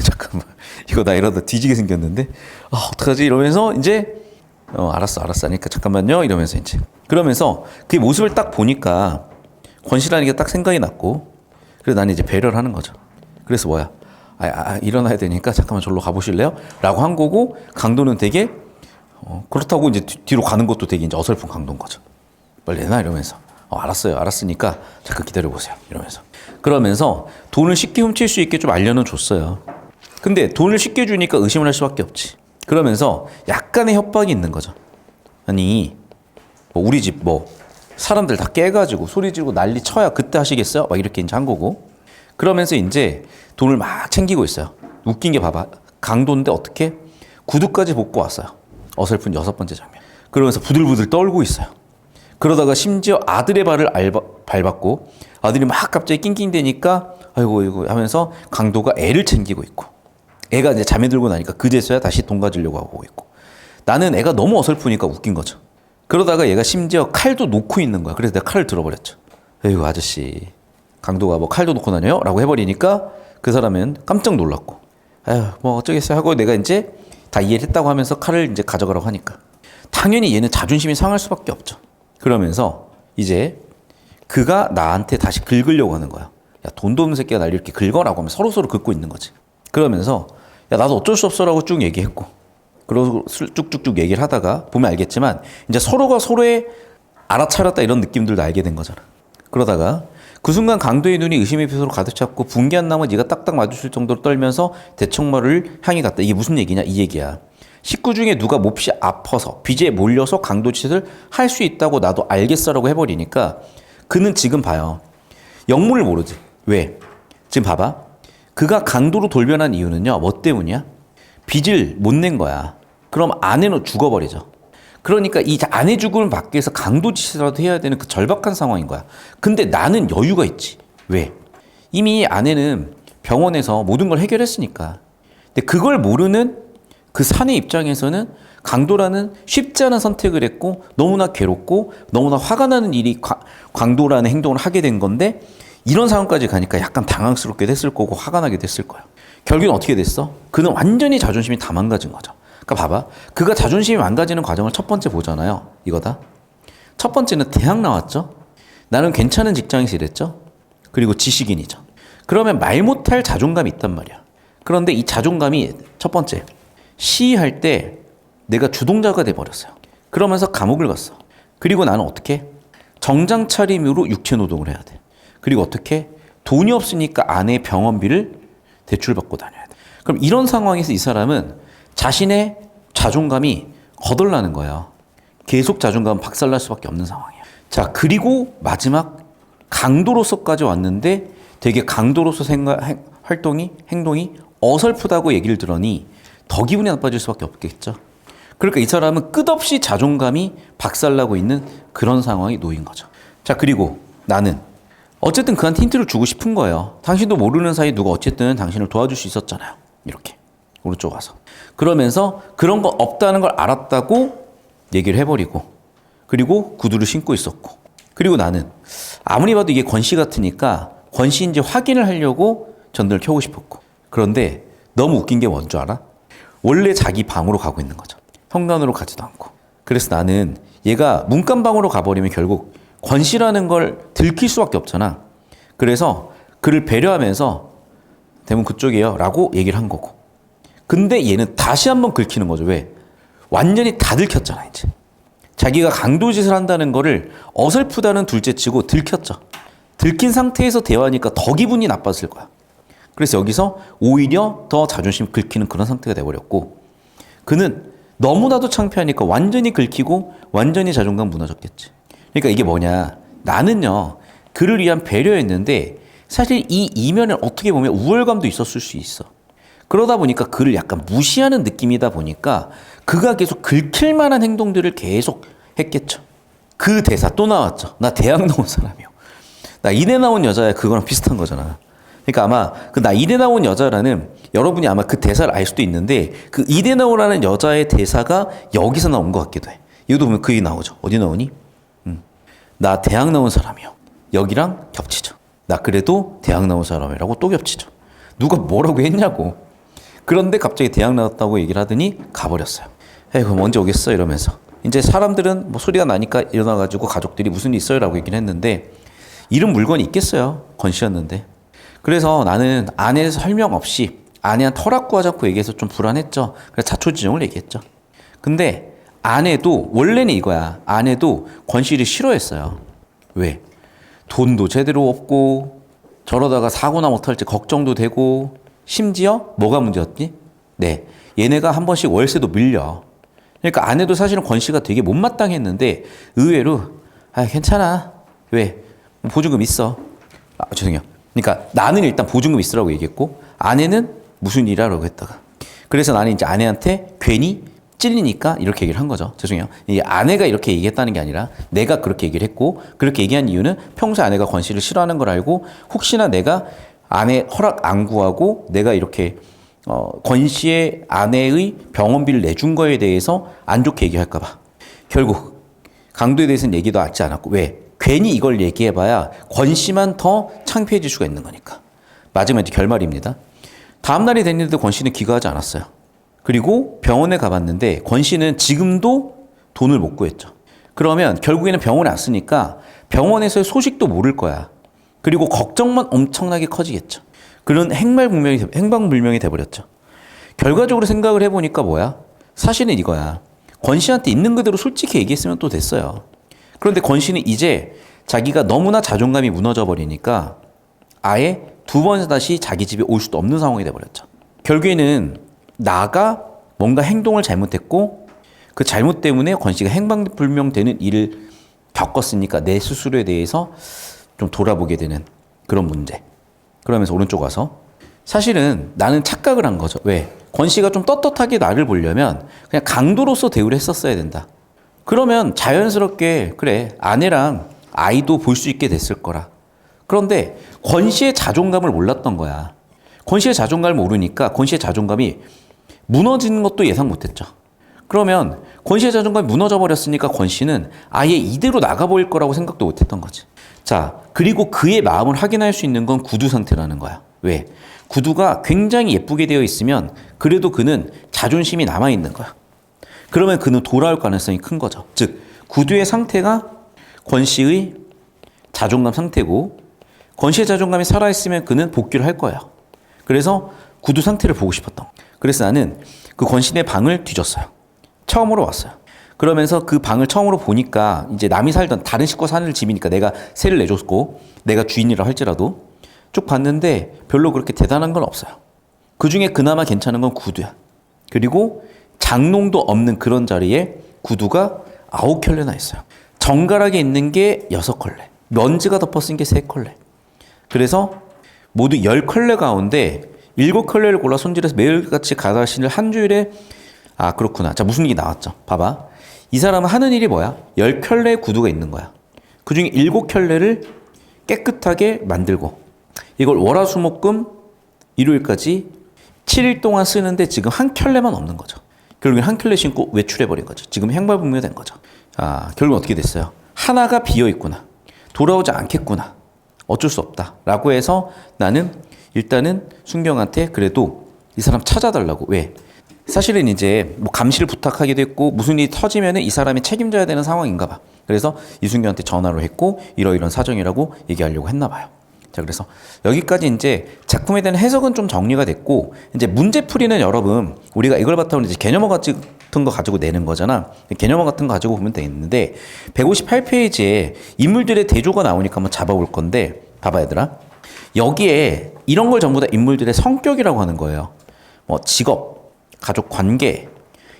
S1: 잠깐만 이거 나 이러다 뒤지게 생겼는데 어떡하지 이러면서 이제 알았어 하니까 잠깐만요 이러면서 이제 그러면서 그 모습을 딱 보니까 권씨라는 게 딱 생각이 났고, 그래서 나는 이제 배려를 하는 거죠. 그래서 뭐야 일어나야 되니까 잠깐만 절로 가보실래요? 라고 한 거고, 강도는 되게 그렇다고 이제 뒤로 가는 것도 되게 이제 어설픈 강도인 거죠. 빨리 내놔 이러면서 알았어요. 알았으니까 잠깐 기다려보세요. 이러면서. 그러면서 돈을 쉽게 훔칠 수 있게 좀 알려는 줬어요. 근데 돈을 쉽게 주니까 의심을 할 수밖에 없지. 그러면서 약간의 협박이 있는 거죠. 아니, 우리 집 사람들 다 깨가지고 소리 지르고 난리 쳐야 그때 하시겠어요? 막 이렇게 이제 한 거고. 그러면서 이제 돈을 막 챙기고 있어요. 웃긴 게 봐봐. 강도인데 어떻게? 구두까지 벗고 왔어요. 어설픈 6번째 장면. 그러면서 부들부들 떨고 있어요. 그러다가 심지어 아들의 발을 밟았고, 아들이 막 갑자기 낑낑대니까 아이고 이거 하면서 강도가 애를 챙기고 있고, 애가 이제 잠에 들고 나니까 그제서야 다시 돈 가지려고 하고 있고. 나는 애가 너무 어설프니까 웃긴 거죠. 그러다가 얘가 심지어 칼도 놓고 있는 거야. 그래서 내가 칼을 들어버렸죠. 에이구 아저씨, 강도가 칼도 놓고 다녀요? 라고 해버리니까 그 사람은 깜짝 놀랐고, 어쩌겠어요 하고 내가 이제 다 이해를 했다고 하면서 칼을 이제 가져가라고 하니까 당연히 얘는 자존심이 상할 수밖에 없죠. 그러면서 이제 그가 나한테 다시 긁으려고 하는 거야. 야, 돈도 없는 새끼가 날 이렇게 긁어라고 하면 서로서로 긁고 있는 거지. 그러면서 야, 나도 어쩔 수 없어라고 쭉 얘기했고, 그러고 쭉쭉쭉 얘기를 하다가 보면 알겠지만 이제 서로가 서로의 알아차렸다 이런 느낌들도 알게 된 거잖아. 그러다가 그 순간 강도의 눈이 의심의 빛으로 가득 찼고 분개한 나무 네가 딱딱 마주칠 정도로 떨면서 대청마루를 향해 갔다. 이게 무슨 얘기냐? 이 얘기야. 식구 중에 누가 몹시 아파서 빚에 몰려서 강도짓을 할 수 있다고 나도 알겠어라고 해버리니까 그는 지금 봐요. 영문을 모르지. 왜? 지금 봐봐. 그가 강도로 돌변한 이유는요. 뭐 때문이야? 빚을 못 낸 거야. 그럼 아내는 죽어버리죠. 그러니까 이 아내 죽음을 막기 위해서 강도짓이라도 해야 되는 그 절박한 상황인 거야. 근데 나는 여유가 있지. 왜? 이미 아내는 병원에서 모든 걸 해결했으니까. 근데 그걸 모르는 그 사내 입장에서는 강도라는 쉽지 않은 선택을 했고 너무나 괴롭고 너무나 화가 나는 일이 강도라는 행동을 하게 된 건데, 이런 상황까지 가니까 약간 당황스럽게 됐을 거고 화가 나게 됐을 거야. 결국엔 어떻게 됐어? 그는 완전히 자존심이 다 망가진 거죠. 그러니까 봐봐. 그가 자존심이 망가지는 과정을 첫 번째 보잖아요. 이거다. 첫 번째는 대학 나왔죠. 나는 괜찮은 직장에서 일했죠. 그리고 지식인이죠. 그러면 말 못할 자존감이 있단 말이야. 그런데 이 자존감이 첫 번째, 시위할 때 내가 주동자가 돼버렸어요. 그러면서 감옥을 갔어. 그리고 나는 어떻게? 정장 차림으로 육체 노동을 해야 돼. 그리고 어떻게? 돈이 없으니까 아내의 병원비를 대출받고 다녀야 돼. 그럼 이런 상황에서 이 사람은 자신의 자존감이 거덜나는 거예요. 계속 자존감은 박살날 수밖에 없는 상황이야. 자, 그리고 마지막 강도로서까지 왔는데 되게 강도로서 행동이 어설프다고 얘기를 들으니 더 기분이 나빠질 수밖에 없겠죠. 그러니까 이 사람은 끝없이 자존감이 박살나고 있는 그런 상황이 놓인 거죠. 자, 그리고 나는 어쨌든 그한테 힌트를 주고 싶은 거예요. 당신도 모르는 사이 누가 어쨌든 당신을 도와줄 수 있었잖아요. 이렇게 오른쪽 와서 그러면서 그런 거 없다는 걸 알았다고 얘기를 해버리고, 그리고 구두를 신고 있었고, 그리고 나는 아무리 봐도 이게 권씨 같으니까 권씨인지 확인을 하려고 전등을 켜고 싶었고, 그런데 너무 웃긴 게 뭔 줄 알아? 원래 자기 방으로 가고 있는 거죠. 현관으로 가지도 않고. 그래서 나는 얘가 문간방으로 가버리면 결국 권씨라는 걸 들킬 수밖에 없잖아. 그래서 그를 배려하면서 대문 그쪽이에요 라고 얘기를 한 거고, 근데 얘는 다시 한번 긁히는 거죠. 왜? 완전히 다 들켰잖아. 이제 자기가 강도짓을 한다는 거를 어설프다는 둘째치고 들켰죠. 들킨 상태에서 대화하니까 더 기분이 나빴을 거야. 그래서 여기서 오히려 더 자존심 긁히는 그런 상태가 돼버렸고, 그는 너무나도 창피하니까 완전히 긁히고 완전히 자존감 무너졌겠지. 그러니까 이게 뭐냐, 나는요 그를 위한 배려였는데 사실 이 이면에 어떻게 보면 우월감도 있었을 수 있어. 그러다 보니까 그를 약간 무시하는 느낌이다 보니까 그가 계속 긁힐 만한 행동들을 계속 했겠죠. 그 대사 또 나왔죠. 나 대학 나온 사람이요. 나 이대 나온 여자야. 그거랑 비슷한 거잖아. 그러니까 아마 그 나 이대 나온 여자라는, 여러분이 아마 그 대사를 알 수도 있는데 그 이대 나오라는 여자의 대사가 여기서 나온 것 같기도 해. 이것도 보면 그게 나오죠. 어디 나오니? 나 대학 나온 사람이요. 여기랑 겹치죠. 나 그래도 대학 나온 사람이라고 또 겹치죠. 누가 뭐라고 했냐고. 그런데 갑자기 대학 나왔다고 얘기를 하더니 가버렸어요. 에이, 그럼 언제 오겠어? 이러면서. 이제 사람들은 뭐 소리가 나니까 일어나가지고 가족들이 무슨 일 있어요? 라고 얘기를 했는데, 이런 물건이 있겠어요. 권씨였는데. 그래서 나는 아내 설명 없이 아내한테 허락 구하지 않고 얘기해서 좀 불안했죠. 그래서 자초지종을 얘기했죠. 근데 아내도 원래는 이거야. 아내도 권씨를 싫어했어요. 왜? 돈도 제대로 없고 저러다가 사고나 못할지 걱정도 되고, 심지어 뭐가 문제였지? 네, 얘네가 한 번씩 월세도 밀려. 그러니까 아내도 사실은 권씨가 되게 못마땅했는데 의외로 괜찮아. 왜? 보증금 있어. 죄송해요. 그러니까 나는 일단 보증금 있으라고 얘기했고 아내는 무슨 일이라고 했다가, 그래서 나는 이제 아내한테 괜히 찔리니까 이렇게 얘기를 한 거죠. 죄송해요. 이 아내가 이렇게 얘기했다는 게 아니라 내가 그렇게 얘기를 했고, 그렇게 얘기한 이유는 평소에 아내가 권씨를 싫어하는 걸 알고 혹시나 내가 아내 허락 안 구하고 내가 이렇게 권씨의 아내의 병원비를 내준 거에 대해서 안 좋게 얘기할까 봐. 결국 강도에 대해서는 얘기도 하지 않았고, 왜? 괜히 이걸 얘기해봐야 권씨만 더 창피해질 수가 있는 거니까. 마지막 이제 결말입니다. 다음 날이 됐는데도 권씨는 귀가하지 않았어요. 그리고 병원에 가봤는데 권씨는 지금도 돈을 못 구했죠. 그러면 결국에는 병원에 왔으니까 병원에서의 소식도 모를 거야. 그리고 걱정만 엄청나게 커지겠죠. 그런 행방불명이 돼버렸죠. 결과적으로 생각을 해보니까 뭐야? 사실은 이거야. 권씨한테 있는 그대로 솔직히 얘기했으면 또 됐어요. 그런데 권씨는 이제 자기가 너무나 자존감이 무너져 버리니까 아예 두 번 다시 자기 집에 올 수도 없는 상황이 돼버렸죠. 결국에는 나가 뭔가 행동을 잘못했고 그 잘못 때문에 권씨가 행방불명되는 일을 겪었으니까 내 스스로에 대해서 좀 돌아보게 되는 그런 문제. 그러면서 오른쪽 와서 사실은 나는 착각을 한 거죠. 왜? 권씨가 좀 떳떳하게 나를 보려면 그냥 강도로서 대우를 했었어야 된다. 그러면 자연스럽게 그래 아내랑 아이도 볼 수 있게 됐을 거라. 그런데 권씨의 자존감을 몰랐던 거야. 권씨의 자존감을 모르니까 권씨의 자존감이 무너지는 것도 예상 못했죠. 그러면 권씨의 자존감이 무너져 버렸으니까 권씨는 아예 이대로 나가버릴 거라고 생각도 못했던 거지. 자, 그리고 그의 마음을 확인할 수 있는 건 구두 상태라는 거야. 왜? 구두가 굉장히 예쁘게 되어 있으면 그래도 그는 자존심이 남아있는 거야. 그러면 그는 돌아올 가능성이 큰 거죠. 즉 구두의 상태가 권씨의 자존감 상태고 권씨의 자존감이 살아있으면 그는 복귀를 할 거예요. 그래서 구두 상태를 보고 싶었던 거예요. 그래서 나는 그 권씨네 방을 뒤졌어요. 처음으로 왔어요. 그러면서 그 방을 처음으로 보니까 이제 남이 살던 다른 식구 사는 집이니까 내가 세를 내줬고 내가 주인이라 할지라도 쭉 봤는데 별로 그렇게 대단한 건 없어요. 그중에 그나마 괜찮은 건 구두야. 그리고 장롱도 없는 그런 자리에 구두가 9켤레나 있어요. 정갈하게 있는 게 6컬레, 먼지가 덮어 쓴 게 3컬레. 그래서 모두 10컬레 가운데 7켤레를 골라 손질해서 매일같이 가다시를 한 주일에 그렇구나. 자, 무슨 얘기 나왔죠? 봐봐. 이 사람은 하는 일이 뭐야? 10켤레의 구두가 있는 거야. 그 중에 7켤레를 깨끗하게 만들고 이걸 월화수목금 일요일까지 7일 동안 쓰는데 지금 한 켤레만 없는 거죠. 결국엔 한 켤레 신고 외출해버린 거죠. 지금 행방불명이 된 거죠. 결국은 어떻게 됐어요? 하나가 비어있구나. 돌아오지 않겠구나. 어쩔 수 없다. 라고 해서 나는 일단은 순경한테 그래도 이 사람 찾아달라고. 왜? 사실은 이제 뭐 감시를 부탁하기도 했고 무슨 일이 터지면은 이 사람이 책임져야 되는 상황인가 봐. 그래서 이순경한테 전화를 했고 이러이런 사정이라고 얘기하려고 했나 봐요. 자, 그래서 여기까지 이제 작품에 대한 해석은 좀 정리가 됐고 이제 문제풀이는 여러분 우리가 이걸 바탕으로 이제 개념어 같은 거 가지고 내는 거잖아. 개념어 같은 거 가지고 보면 되겠는데 158페이지에 인물들의 대조가 나오니까 한번 잡아볼 건데 봐봐 얘들아. 여기에 이런 걸 전부 다 인물들의 성격이라고 하는 거예요. 뭐 직업, 가족 관계,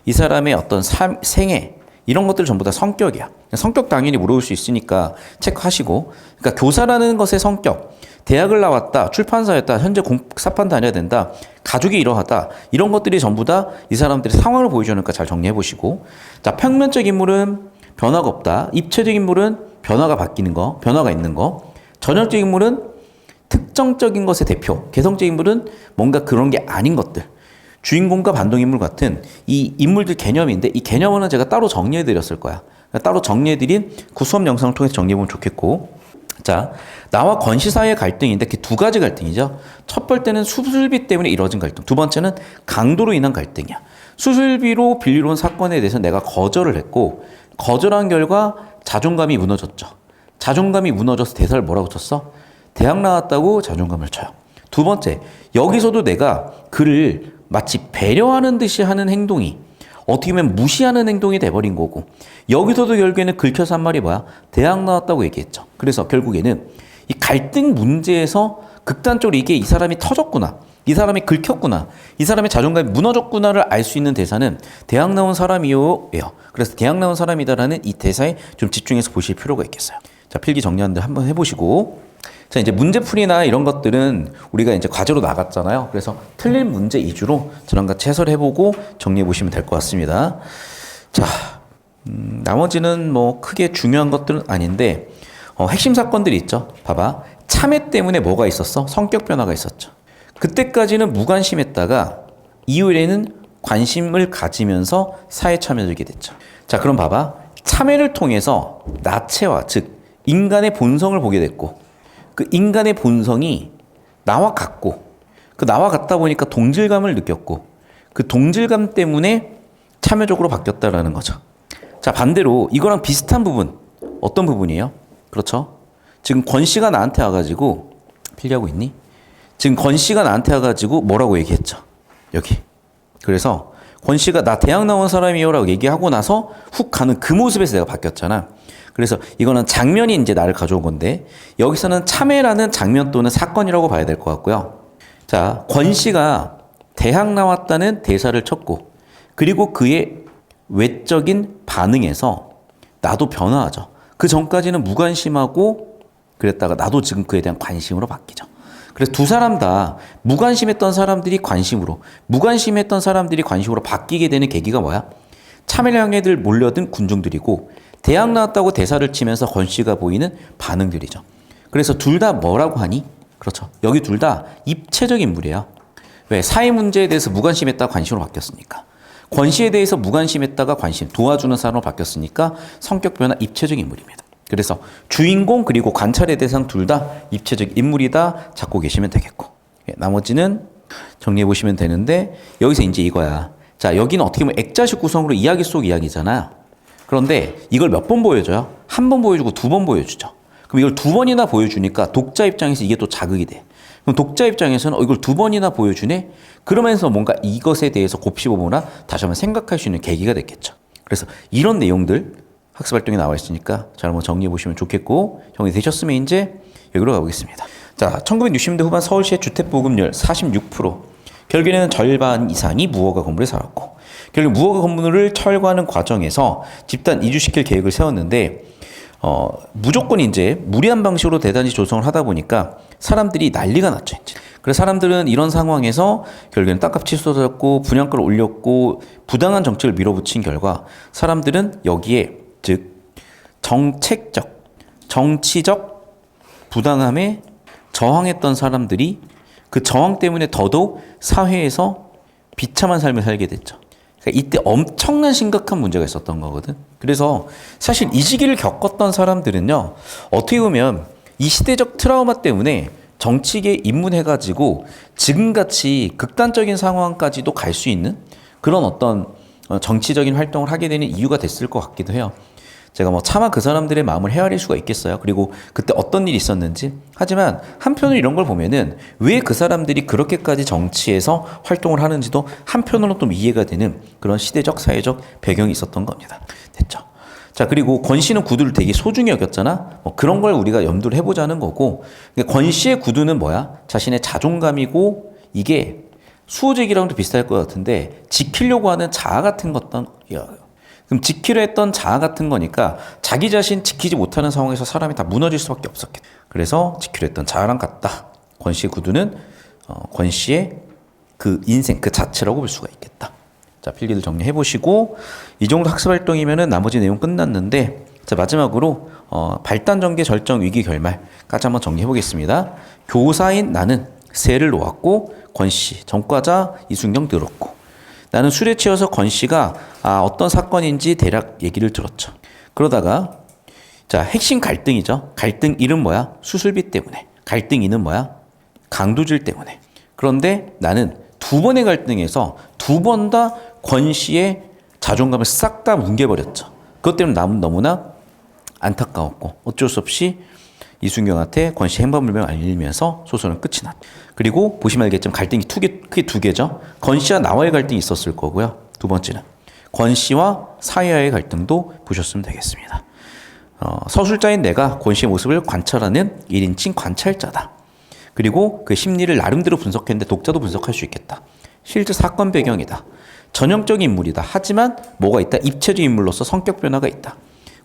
S1: 이 사람의 어떤 생애 이런 것들 전부 다 성격이야. 성격 당연히 물어볼 수 있으니까 체크하시고. 그러니까 교사라는 것의 성격, 대학을 나왔다, 출판사였다, 현재 공사판 다녀야 된다, 가족이 이러하다 이런 것들이 전부 다 이 사람들의 상황을 보여주니까 잘 정리해 보시고. 자, 평면적 인물은 변화가 없다. 입체적 인물은 변화가 바뀌는 거, 변화가 있는 거. 전형적 인물은 특정적인 것의 대표, 개성적 인물은 뭔가 그런 게 아닌 것들. 주인공과 반동인물 같은 이 인물들 개념인데 이 개념은 제가 따로 정리해드렸을 거야. 따로 정리해드린 그 수업 영상을 통해서 정리해보면 좋겠고. 자, 나와 권씨 사이의 갈등인데 그 두 가지 갈등이죠. 첫 번째는 수술비 때문에 이루어진 갈등. 두 번째는 강도로 인한 갈등이야. 수술비로 빌려온 사건에 대해서 내가 거절을 했고 거절한 결과 자존감이 무너졌죠. 자존감이 무너져서 대사를 뭐라고 쳤어? 대학 나왔다고 자존감을 쳐요. 두 번째, 여기서도 내가 그를 마치 배려하는 듯이 하는 행동이 어떻게 보면 무시하는 행동이 돼버린 거고 여기서도 결국에는 긁혀서 한 말이 뭐야? 대학 나왔다고 얘기했죠. 그래서 결국에는 이 갈등 문제에서 극단적으로 이게 이 사람이 터졌구나. 이 사람이 긁혔구나. 이 사람의 자존감이 무너졌구나를 알 수 있는 대사는 대학 나온 사람이요. 그래서 대학 나온 사람이다라는 이 대사에 좀 집중해서 보실 필요가 있겠어요. 자, 필기 정리하는데 한번 해보시고. 자, 이제 문제풀이나 이런 것들은 우리가 이제 과제로 나갔잖아요. 그래서 틀린 문제 위주로 저랑 같이 해설해보고 정리해 보시면 될 것 같습니다. 자, 나머지는 뭐 크게 중요한 것들은 아닌데, 핵심 사건들이 있죠. 봐봐. 참회 때문에 뭐가 있었어? 성격 변화가 있었죠. 그때까지는 무관심했다가 이후에는 관심을 가지면서 사회 참여하게 됐죠. 자, 그럼 봐봐. 참회를 통해서 나체화, 즉 인간의 본성을 보게 됐고 그 인간의 본성이 나와 같고 그 나와 같다 보니까 동질감을 느꼈고 그 동질감 때문에 참여적으로 바뀌었다라는 거죠. 자, 반대로 이거랑 비슷한 부분 어떤 부분이에요? 그렇죠? 지금 권 씨가 나한테 와가지고 필기하고 있니? 지금 권 씨가 나한테 와가지고 뭐라고 얘기했죠? 여기. 그래서 권 씨가 나 대학 나온 사람이요라고 얘기하고 나서 훅 가는 그 모습에서 내가 바뀌었잖아. 그래서 이거는 장면이 이제 나를 가져온 건데 여기서는 참회라는 장면 또는 사건이라고 봐야 될 것 같고요. 자, 권 씨가 대학 나왔다는 대사를 쳤고 그리고 그의 외적인 반응에서 나도 변화하죠. 그 전까지는 무관심하고 그랬다가 나도 지금 그에 대한 관심으로 바뀌죠. 그래서 두 사람 다 무관심했던 사람들이 관심으로 무관심했던 사람들이 관심으로 바뀌게 되는 계기가 뭐야? 참회를 향해들 몰려든 군중들이고 대학 나왔다고 대사를 치면서 권 씨가 보이는 반응들이죠. 그래서 둘 다 뭐라고 하니? 그렇죠. 여기 둘 다 입체적 인물이에요. 왜? 사회 문제에 대해서 무관심했다가 관심으로 바뀌었으니까. 권 씨에 대해서 무관심했다가 관심, 도와주는 사람으로 바뀌었으니까 성격 변화 입체적 인물입니다. 그래서 주인공 그리고 관찰의 대상 둘 다 입체적 인물이다 잡고 계시면 되겠고 나머지는 정리해 보시면 되는데 여기서 이제 이거야. 자, 여기는 어떻게 보면 액자식 구성으로 이야기 속 이야기잖아요. 그런데 이걸 몇 번 보여줘요? 한 번 보여주고 두 번 보여주죠. 그럼 이걸 두 번이나 보여주니까 독자 입장에서 이게 또 자극이 돼. 그럼 독자 입장에서는 이걸 두 번이나 보여주네? 그러면서 뭔가 이것에 대해서 곱씹어보나 다시 한번 생각할 수 있는 계기가 됐겠죠. 그래서 이런 내용들 학습활동에 나와 있으니까 잘 한번 정리해 보시면 좋겠고 정리 되셨으면 이제 여기로 가보겠습니다. 자, 1960년대 후반 서울시의 주택보급률 46%. 결국에는 절반 이상이 무허가 건물에 살았고 결국 무허가 건물을 철거하는 과정에서 집단 이주시킬 계획을 세웠는데 무조건 이제 무리한 방식으로 대단지 조성을 하다 보니까 사람들이 난리가 났죠. 이제. 그래서 사람들은 이런 상황에서 결국에는 땅값이 쏟아졌고 분양가를 올렸고 부당한 정책을 밀어붙인 결과 사람들은 여기에 즉 정치적 부당함에 저항했던 사람들이 그 저항 때문에 더더욱 사회에서 비참한 삶을 살게 됐죠. 그러니까 이때 엄청난 심각한 문제가 있었던 거거든. 그래서 사실 이 시기를 겪었던 사람들은요, 어떻게 보면 이 시대적 트라우마 때문에 정치계에 입문해가지고 지금같이 극단적인 상황까지도 갈 수 있는 그런 어떤 정치적인 활동을 하게 되는 이유가 됐을 것 같기도 해요. 제가 뭐 차마 그 사람들의 마음을 헤아릴 수가 있겠어요. 그리고 그때 어떤 일이 있었는지. 하지만 한편으로 이런 걸 보면은 왜 그 사람들이 그렇게까지 정치에서 활동을 하는지도 한편으로 좀 이해가 되는 그런 시대적 사회적 배경이 있었던 겁니다. 됐죠? 자, 그리고 권 씨는 구두를 되게 소중히 여겼잖아. 그런 걸 우리가 염두를 해보자는 거고. 권 씨의 구두는 뭐야? 자신의 자존감이고 이게 수호제기랑도 비슷할 것 같은데 지키려고 하는 자아 같은 것던 그럼 지키려 했던 자아 같은 거니까 자기 자신 지키지 못하는 상황에서 사람이 다 무너질 수밖에 없었겠다. 그래서 지키려 했던 자아랑 같다. 권 씨의 구두는 권 씨의 그 인생 그 자체라고 볼 수가 있겠다. 자, 필기를 정리해 보시고 이 정도 학습 활동이면은 나머지 내용 끝났는데 자, 마지막으로 발단 전개 절정 위기 결말까지 한번 정리해 보겠습니다. 교사인 나는 세를 놓았고 권 씨, 전과자 이순경 들었고 나는 술에 취해서 권 씨가 어떤 사건인지 대략 얘기를 들었죠. 그러다가 자, 핵심 갈등이죠. 갈등 1은 뭐야? 수술비 때문에. 갈등 2는 뭐야? 강도질 때문에. 그런데 나는 두 번의 갈등에서 두 번 다 권 씨의 자존감을 싹 다 뭉개버렸죠. 그것 때문에 남은 너무나 안타까웠고 어쩔 수 없이 이순경한테 권 씨 행방불명을 알리면서 소설은 끝이 났죠. 그리고 보시면 알겠지만 갈등이 크게 두 개죠. 권 씨와 나와의 갈등이 있었을 거고요. 두 번째는 권 씨와 사회와의 갈등도 보셨으면 되겠습니다. 서술자인 내가 권 씨의 모습을 관찰하는 1인칭 관찰자다. 그리고 그 심리를 나름대로 분석했는데 독자도 분석할 수 있겠다. 실제 사건 배경이다. 전형적인 인물이다. 하지만 뭐가 있다? 입체적 인물로서 성격 변화가 있다.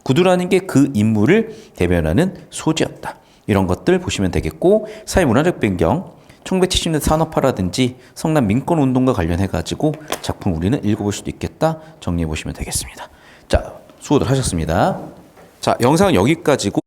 S1: 구두라는 게 그 인물을 대변하는 소재였다. 이런 것들 보시면 되겠고 사회 문화적 배경 1970년대 산업화라든지 성남 민권운동과 관련해가지고 작품 우리는 읽어볼 수도 있겠다. 정리해 보시면 되겠습니다. 자, 수고들 하셨습니다. 자, 영상은 여기까지고